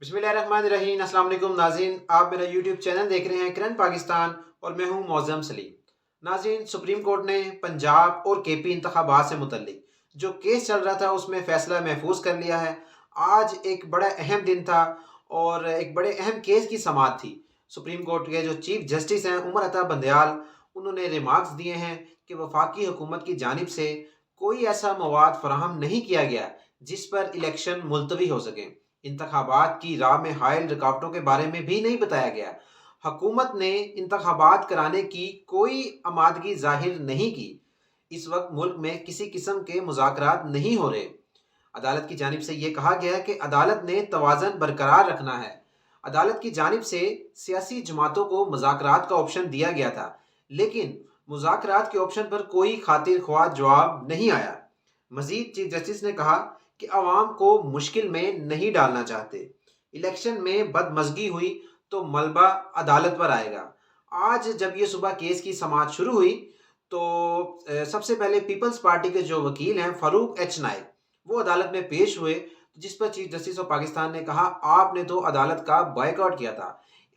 बिस्मिल्लाहिर्रहमानिर्रहीम। अस्सलाम वालेकुम नाज़रीन, आप मेरा यूट्यूब चैनल देख रहे हैं करंट पाकिस्तान और मैं हूं मौज़म सलीम। नाज़रीन, सुप्रीम कोर्ट ने पंजाब और केपी इंतखाबात से मुतल्लिक जो केस चल रहा था उसमें फ़ैसला महफूज कर लिया है। आज एक बड़ा अहम दिन था और एक बड़े अहम केस की समाअत थी। सुप्रीम कोर्ट के जो चीफ जस्टिस हैं उमर अता बंदयाल, उन्होंने रिमार्क्स दिए हैं कि वफाकी हुकूमत की जानिब से कोई ऐसा मवाद फराहम नहीं किया गया जिस पर इलेक्शन मुलतवी हो सके। इंतखाबात की राह में हायल रुकावटों के बारे में भी नहीं बताया गया। हुकूमत ने इंतखाबात कराने की कोई आमादगी जाहिर नहीं की। इस वक्त मुल्क में किसी किस्म के मुज़ाकरात नहीं हो रहे। अदालत की जानिब से यह कहा गया है कि अदालत ने तवाज़न बरकरार रखना है। अदालत की जानिब से सियासी जमातों को मुज़ाकरात का ऑप्शन दिया गया था, लेकिन मुज़ाकरात के ऑप्शन पर कोई खातिर ख्वाह जवाब नहीं आया। मजीद चीफ जस्टिस ने कहा कि अवाम को मुश्किल में नहीं डालना चाहते। इलेक्शन में बदमज़गी हुई तो मलबा अदालत पर आएगा। आज जब ये सुबह केस की समाअत शुरू हुई तो सबसे पहले पीपल्स पार्टी के जो वकील हैं फ़ारूक एच नाइक, वो अदालत में पेश हुए, जिस पर चीफ जस्टिस ऑफ पाकिस्तान ने कहा आपने तो अदालत का बॉयकॉट किया था।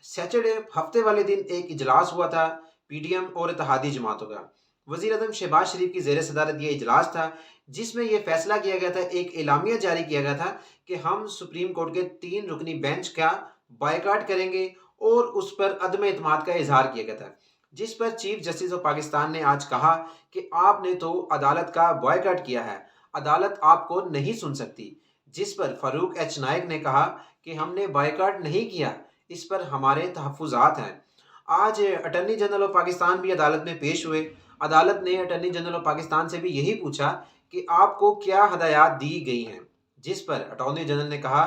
सैटरडे हफ्ते वाले दिन एक इजलास हुआ था पीडीएम और इत्तेहादी जमातों का। वज़ीर आज़म शहबाज शरीफ की ज़ेर सदारत ये इजलास था, जिसमें यह फैसला किया गया था, एक एलामिया जारी किया गया था कि हम सुप्रीम कोर्ट के 3 रुकनी बेंच का बायकॉट करेंगे और उस पर अदम एतमाद का इजहार किया गया था। जिस पर चीफ जस्टिस ऑफ पाकिस्तान ने आज कहा कि आपने तो अदालत का बॉयकॉट किया है, अदालत आपको नहीं सुन सकती। जिस पर फारूक एच नायक ने कहा कि हमने बायकॉट नहीं किया, इस पर हमारे तहफ़्फ़ुज़ात हैं। आज अटॉर्नी जनरल ऑफ पाकिस्तान भी अदालत में पेश हुए। अदालत ने अटॉर्नी जनरल ऑफ पाकिस्तान से भी यही पूछा कि आपको क्या हदायत दी गई हैं, जिस पर अटॉर्नी जनरल ने कहा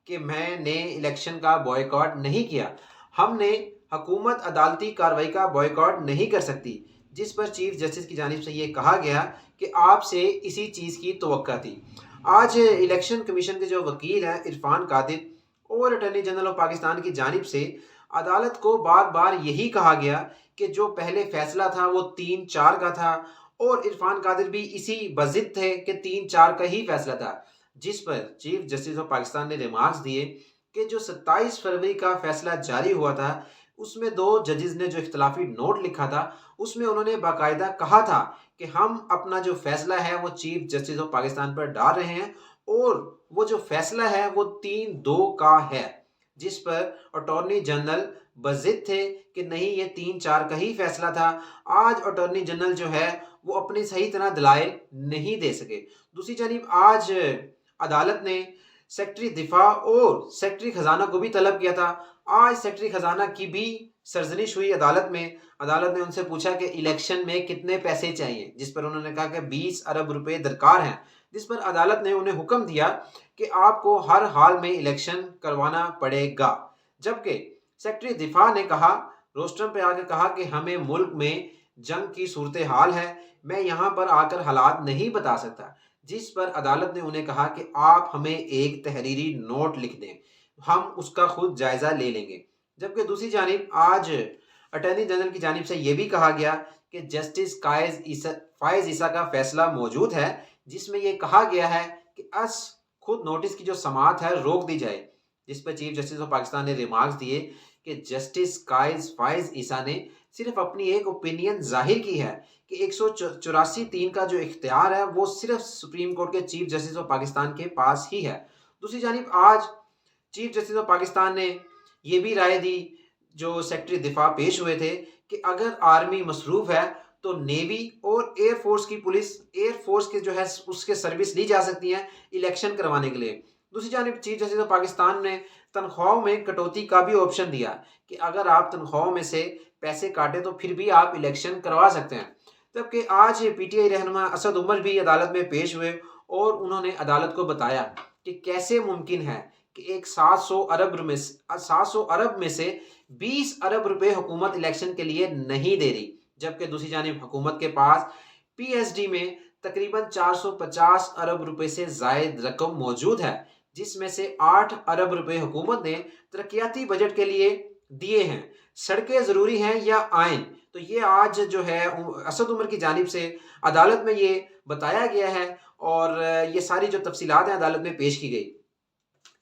कि मैंने इलेक्शन का बॉयकॉट नहीं किया, हमने हुकूमत अदालती कार्रवाई का बॉयकॉट नहीं कर सकती। जिस पर चीफ जस्टिस की जानिब से ये कहा गया कि आपसे इसी चीज़ की तवक्का थी। आज इलेक्शन कमीशन के जो वकील हैं इरफान कादिर और अटॉर्नी जनरल ऑफ पाकिस्तान की जानिब से अदालत को बार बार यही कहा गया कि जो पहले फैसला था वो 3-4 का था और इरफान कादिर भी इसी बज़िद थे कि 3-4 का ही फैसला था। जिस पर चीफ जस्टिस ऑफ पाकिस्तान ने रिमार्क्स दिए कि जो 27 फरवरी का फैसला जारी हुआ था उसमें 2 जजेस ने जो इख्तलाफी नोट लिखा था उसमें उन्होंने बाकायदा कहा था कि हम अपना जो फैसला है वो चीफ जस्टिस ऑफ पाकिस्तान पर डाल रहे हैं और वो जो फैसला है वो 3-2 का है। जिस पर अटॉर्नी जनरल बज़िद थे कि नहीं, ये 3-4 का ही फैसला था। आज अटॉर्नी जनरल जो है वो अपनी सही तरह दलाइल नहीं दे सके। दूसरी जानिब आज अदालत ने सेक्रेटरी दिफा और सेक्रेटरी खजाना को भी तलब किया था। आज सेक्रेटरी खजाना की भी सरजनिश हुई अदालत में। अदालत ने उनसे पूछा कि इलेक्शन में कितने पैसे चाहिए, जिस पर उन्होंने कहा कि 20 अरब रुपए दरकार हैं। जिस पर अदालत ने उन्हें हुक्म दिया कि आपको हर हाल में इलेक्शन करवाना पड़ेगा। जबकि सेक्रेटरी दिफा ने कहा, रोस्टरम पे आकर कहा कि हमें मुल्क में जंग की सूरत हाल है, मैं यहाँ पर आकर हालात नहीं बता सकता। जिस पर अदालत ने उन्हें कहा कि आप हमें एक तहरीरी नोट लिख दें, हम उसका खुद जायज़ा ले लेंगे। जबकि दूसरी जानिब आज अटॉर्नी जनरल की जानिब से यह भी कहा गया कि जस्टिस फायज़ ईसा का फैसला मौजूद है, जिसमें यह कहा गया है कि खुद नोटिस की जो समाअत है रोक दी जाए। जिस पर चीफ जस्टिस ऑफ पाकिस्तान ने रिमार्क्स दिए कि जस्टिस फायज़ ईसा ने सिर्फ अपनी एक ओपिनियन जाहिर की है कि 184(3) का जो इख्तियार है वो सिर्फ सुप्रीम कोर्ट के चीफ जस्टिस ऑफ पाकिस्तान के पास ही है। दूसरी जानिब आज चीफ जस्टिस ऑफ पाकिस्तान ने यह भी राय दी, जो सेक्रेटरी दिफा पेश हुए थे, कि अगर आर्मी मसरूफ है तो नेवी और एयरफोर्स की पुलिस, एयरफोर्स के जो है उसके सर्विस ली जा सकती है इलेक्शन करवाने के लिए। दूसरी जानिब चीफ जस्टिस ऑफ पाकिस्तान ने तनख्वाहों में कटौती का भी ऑप्शन दिया कि अगर आप तनख्वाहों में से पैसे काटे तो फिर भी आप इलेक्शन करवा सकते हैं। जबकि आज पीटीआई रहनुमा असद उमर भी अदालत में पेश हुए और उन्होंने अदालत को बताया कि कैसे मुमकिन है कि एक 700 अरब में से 20 अरब रुपए हुकूमत इलेक्शन के लिए नहीं दे रही, जबकि दूसरी जानिब हुकूमत के पास पीएसडी में तकरीबन 450 अरब रुपए से जायद रकम मौजूद है, जिसमें से 8 अरब रुपए हुकूमत ने तरक्याती बजट के लिए दिए हैं। सड़कें ज़रूरी हैं या आइन, तो ये आज जो है असद उमर की जानिब से अदालत में ये बताया गया है और ये सारी जो तफसीलात हैं अदालत में पेश की गई।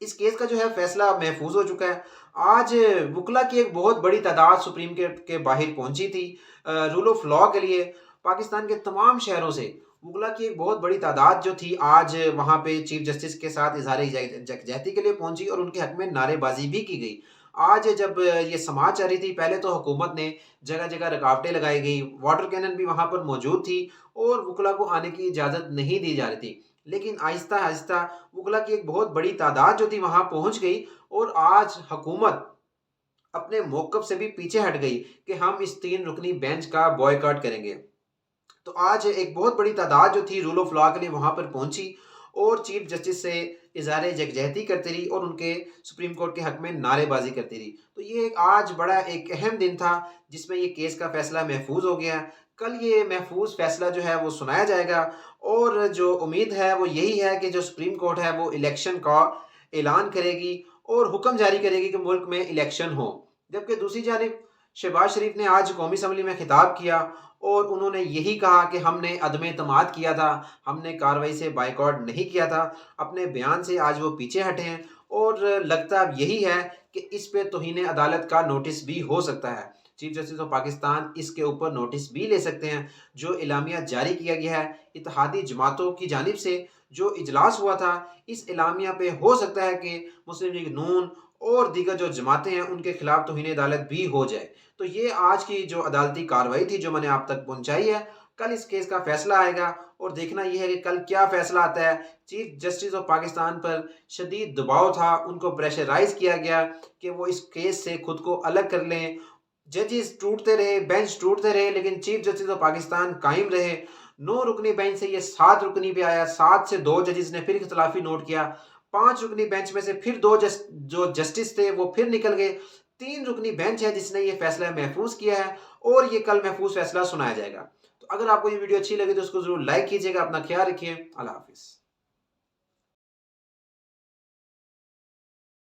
इस केस का जो है फैसला महफूज हो चुका है। आज वुकला की एक बहुत बड़ी तादाद सुप्रीम के बाहर पहुंची थी रूल ऑफ लॉ के लिए। पाकिस्तान के तमाम शहरों से वुकला की एक बहुत बड़ी तादाद जो थी आज वहां पे चीफ जस्टिस के साथ इजहार यकजहती के लिए पहुंची और उनके हक में नारेबाजी भी की गई। आज जब ये समाज चल रही थी, पहले तो हुकूमत ने जगह जगह रुकावटें लगाई गई, वाटर कैनन भी वहां पर मौजूद थी और वुकला को आने की इजाज़त नहीं दी जा रही थी। लेकिन आहिस्ता आहिस्ता वुकला की एक बहुत बड़ी तादाद जो थी वहां पहुंच गई और आज हुकूमत अपने मौक़िफ़ से भी पीछे हट गई कि हम इस 3 रुकनी बेंच का बॉयकॉट करेंगे। तो आज एक बहुत बड़ी तादाद जो थी रूल ऑफ लॉ के लिए वहां पर पहुंची और चीफ जस्टिस से इजहार यकजहती करती रही और उनके सुप्रीम कोर्ट के हक में नारेबाजी करती रही। तो ये आज बड़ा एक अहम दिन था जिसमें ये केस का फैसला महफूज हो गया। कल ये महफूज फैसला जो है वो सुनाया जाएगा और जो उम्मीद है वो यही है कि जो सुप्रीम कोर्ट है वो इलेक्शन का ऐलान करेगी और हुक्म जारी करेगी कि मुल्क में इलेक्शन हो। जबकि दूसरी जानिब शहबाज शरीफ ने आज कौमी असम्बली में खिताब किया और उन्होंने यही कहा कि हमने अदम एतमाद किया था, हमने कार्रवाई से बाइकआउट नहीं किया था। अपने बयान से आज वो पीछे हटे हैं और लगता अब यही है कि इस पे तौहीन अदालत का नोटिस भी हो सकता है। चीफ जस्टिस ऑफ पाकिस्तान इसके ऊपर नोटिस भी ले सकते हैं। जो एलामिया जारी किया गया है इत्तेहादी जमातों की जानिब से, जो इजलास हुआ था, इस एलामिया पे हो सकता है कि मुस्लिम लीग नून और दीगर जो जमातें हैं उनके खिलाफ तौहीन अदालत भी हो जाए। तो ये आज की जो अदालती कार्रवाई थी जो मैंने आप तक पहुंचाई है। कल इस केस का फैसला आएगा और देखना यह है कि कल क्या फैसला आता है। चीफ जस्टिस ऑफ पाकिस्तान पर शदीद दबाव था, उनको प्रेशराइज किया गया कि वो इस केस से खुद को अलग कर लें। जजेस टूटते रहे, बेंच टूटते रहे, लेकिन चीफ जस्टिस ऑफ पाकिस्तान कायम रहे। 9 रुकनी बेंच से ये 7 रुकनी पे आया। 7 से 2 जजेस ने फिर इख्तलाफी नोट किया। 5 रुकनी बेंच में से फिर 2 जो जस्टिस थे वो फिर निकल गए। 3 रुकनी बेंच है जिसने ये फैसला महफूज किया है और ये कल महफूज फैसला सुनाया जाएगा। तो अगर आपको ये वीडियो अच्छी लगी तो उसको जरूर लाइक कीजिएगा। अपना ख्याल रखिए। अल्लाह हाफिज़।